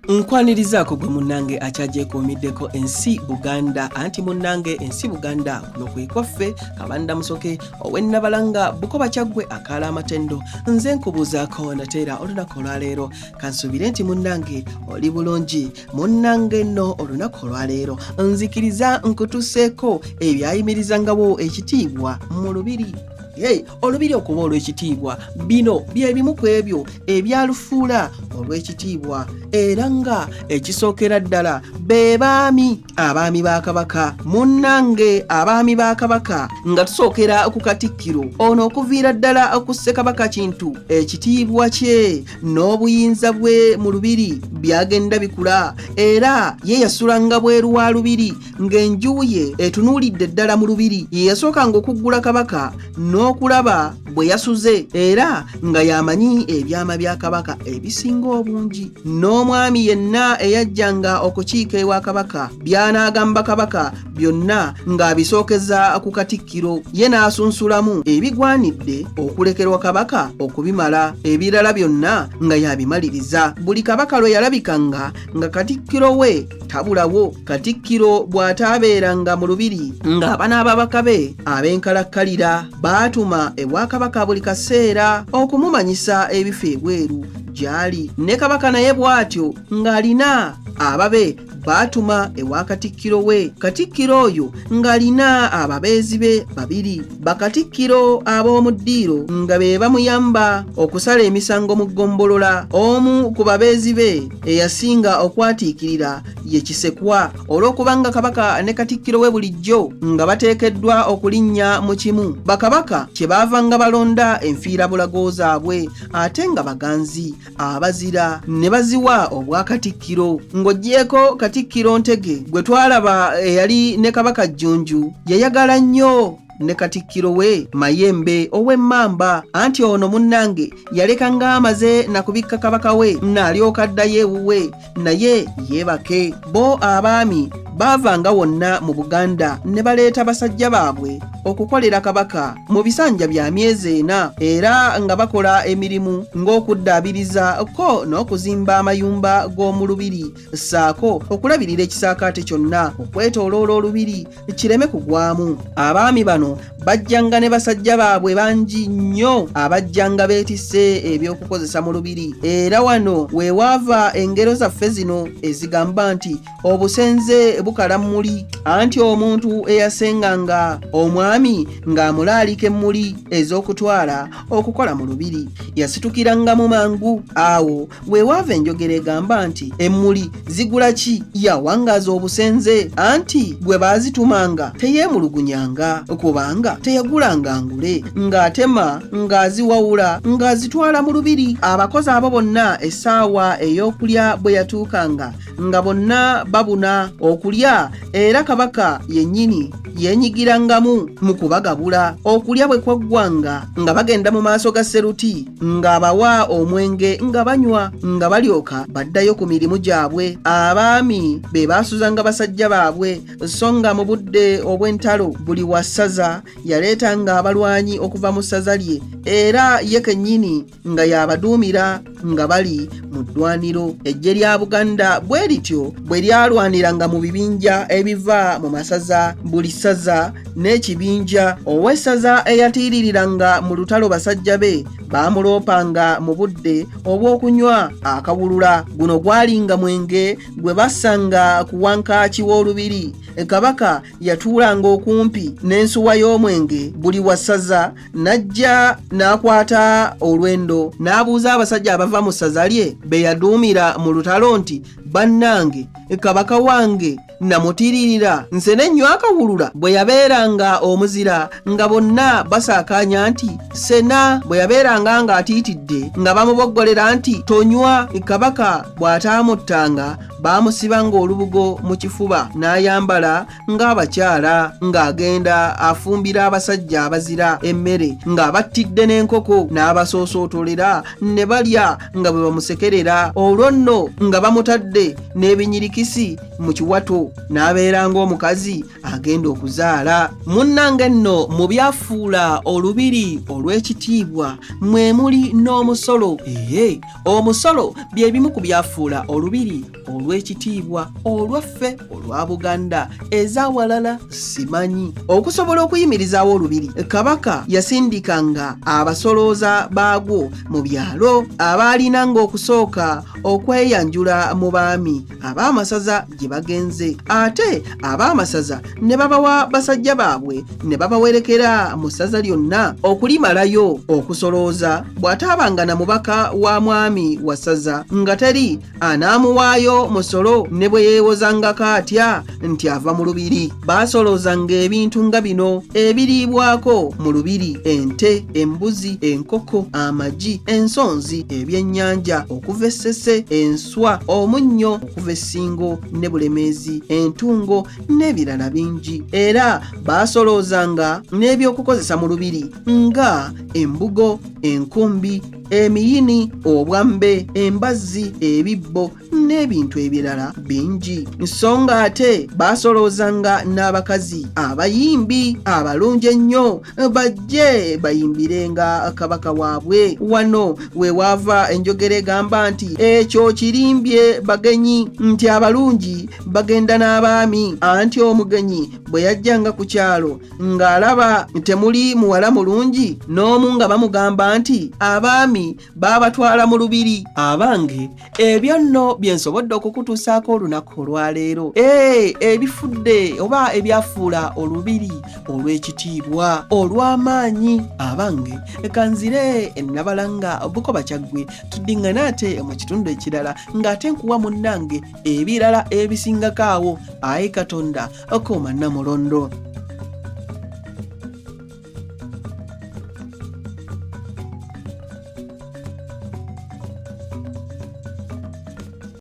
Nkwanirizaako gwe munnange akyagyekuumiddeko ensi Buganda anti munnange ensi Buganda kuno kwe kwaffe Kabanda Musoke ow'ennabalanga Bukoba Kyaggwe akaala amatendo nze nkubuuzaako nateera olunaku olwaleero kansuubire nti munnange oli bulungi munnange nno olunaku olwaleero nzikiriza nkutuseeko ebyayimirizangawo ekitiibwa mu lubiri. Olubiri okuba olw'ekitiibwa bino bye bimu ku ebyo ebyalufuula olw'ekitiibwa era nga ekisookera ddala be abaami ba Kabaka. Munnange abaami ba Kabaka nga tusookera ku Katikkiro ono okuviira ddala ku Ssekabaka Kintu ekitiibwa kye n'obuyinza bwe mu lubiri byagenda bikula era ye yasulanga bweru wa lubiri ng'enju ye etunuulidde ddala mu lubiri ye yasookanga okuggula Kabaka n'okulaba bwe yasuze era nga yamanyi ebyama bya Kabaka ebisinga obungi. N'omwami yenna eyajjanga okukiika ewa Kabaka by'anaagamba Kabaka byonna ng'abisookeza ku Katikkiro ye n'asunsulamu ebigwanidde okulekerwa Kabaka okubimala ebirala byonna nga yabimaliriza. Buli Kabaka lwe yalabikanga nga Katikkiro we tabulawo. Katikkiro bw'ataabeeranga mu lubiri ng'abaana ababaka be ab'enkalakkalira baatuma ewa Kabaka buli kaseera okumumanyisa ebifo ebweru gy'ali. Ne Kabaka naye bw'atyo ng'alina ababe baatuma ewa Katikkiro we. Katikkiro oyo ng'alina ababeezi be babiri bakatikkiro ab'omu ddiiro nga be bamuyamba okusala emisango mu ggombolola. Omu ku babeezi be eyasinga okwatiikirira ye Kisekwa olw'okubanga Kabaka ne Katikkiro we bulijjo nga bateekeddwa okulinnya mu kimu. Bakabaka kye baavanga balonda enfiirabulago zaabwe ate nga baganzi abazira ne baziwa obwa Katikkiro. Ng'oggyeko Katikkiro Ntege gwe twalaba eyali ne Kabaka Jjunju yayagala nnyo ne Katikkiro we Mayembe ow'Emmamba anti ono munnange yaleka ng'amaze nakubikka Kabaka we n'alyoka addayo ewuwe naye yeebake. Bo abaami baavanga wonna mu Buganda ne baleeta basajja baabwe okukolera Kabaka mu bisanja bya myezi 4 era nga bakola emirimu ng'okuddaabiriza ko n'okuzimba amayumba g'omu lubiri ssaako okulabirira ekisaakaate kyonna okwetooloola olubiri kireme kugwamu. Abaami bano bajjanga ne basajja baabwe bangi nnyo abajjanga beetisse ebyokukozesa mu lubiri era wano weewaava engero zaffe zino ezigamba nti obusenze bukala mmuli anti omuntu eyasenganga omwami ng'amulaalika emmuli ez'okutwala okukola mu lubiri yasitukirangamu mangu. Awo weewaava enjogera egamba nti emmuli zigula ki? Yawangaaza obusenze anti gwe baazitumanga teyeemulugunyanga kubanga teyagulanga ngule ng'atema ng'aziwawula ng'azitwala mu lubiri. Abakozi abo bonna essaawa ey'okulya bwe yatuukanga nga bonna babuna okulya era Kabaka yennyini yeenyigirangamu mu kubagabula. Okulya bwe kwaggwanga nga bagenda mu maaso ga Seruti ng'abawa omwenge nga banywa nga balyoka baddayo ku mirimu gyabwe. Abaami be baasuzanga basajja baabwe so nga mu budde obw'entalo buli wa ssaza yaleetanga abalwanyi okuva mu ssaza lye era ye kennyini nga yabaduumira nga bali mu ddwaniro. Eggye lya Buganda bwe lityo bwe lyalwaniranga mu bibinja ebiva mu masaza buli ssaza n'ekibinja. Ow'essaza eyatiiririranga mu lutalo basajja be baamuloopanga mu budde obw'okunywa akawulula. Guno gwalinga mwenge gwe bassanga ku wankaaki w'olubiri. Kabaka yatuulanga okumpi n'ensuwa y'omwenge buli wa ssaza n'ajja n'akwata olwendo n'abuuza abasajja abava mu ssaza lye be yaduumira mu lutalo nti bannange Kabaka wange namutiririra nse n'ennywa akawulula. Bwe yabeeranga omuzira nga bonna basaakaanya nti sena, bwe yabeeranga ng'atiitidde nga bamuboggolera nti tonywa. Kabaka bw'ataamuttanga baamusibanga olubugo mu kifuba n'ayambala ng'abakyala ng'agenda afumbira abasajja abazira emmere ng'abattidde n'enkoko n'abasoosootolera ne balya nga bwe bamusekerera olwo nno nga bamutadde n'ebinyirikisi mu kiwato n'abeera ng'omukazi agenda okuzaala. Munnange nno mu byafuula olubiri olw'ekitiibwa mwe muli n'omusolo. Omusolo bye bimu ku byafuula olubiri olw'ekitiibwa olwaffe olwa Buganda ezaawalala simanyi. Okusobola okuyimirizaawo olubiri, Kabaka yasindikanga abasolooza baagwo mu byalo abaalinanga okusooka okweyanjula mu baami ab'amasaza gye bagenze, ate ab'amasaza ne babawa basajja baabwe ne babawerekera mu ssaza lyonna okulimalayo okusolooza. Bw'ataabanga na mubaka wa mwami wa ssaza nga teri anaamuwaayo musolo ne bwe yeewozangako atya nti ava mu lubiri. Baasoloozanga ebintu nga bino ebiriibwako mu lubiri: ente, embuzi, enkoko, amagi, ensonzi, ebyennyanja okuva essese, enswa, omunnyo okuva essingo ne bulemeezi, entungo n'ebirala bingi. Era baasoloozanga n'ebyokukozesa mu lubiri nga embugo, enkumbi, emiyini, obwambe, embazzi, ebibbo n'ebintu ebirala bingi. So nga ate baasoloozanga n'abakazi abayimbi abalungi ennyo bajje bayimbirenga kabaka waabwe. Wano we waava enjogera egamba nti ekyo kirimbye bagenyi, nti abalungi bagenda n'abaami, anti omugenyi bwe yajjanga ku kyalo ng'alaba temuli muwala mulungi n'omu nga bamugamba nti abaami baabatwala mu lubiri. Abange, ebyo nno bye nsobodde okukutuusaako olunaku olwaleero. Ebifudde oba ebyafuula olubiri olw'ekitiibwa olw'amaanyi. Abange, kanzire ennabalanga Bukoba Kyaggwe tuddiŋŋane ate mu kitundu ekirala ng'ate nkuwa munnange ebirala ebisingako awo. Ayi Katonda kooma Namulondo.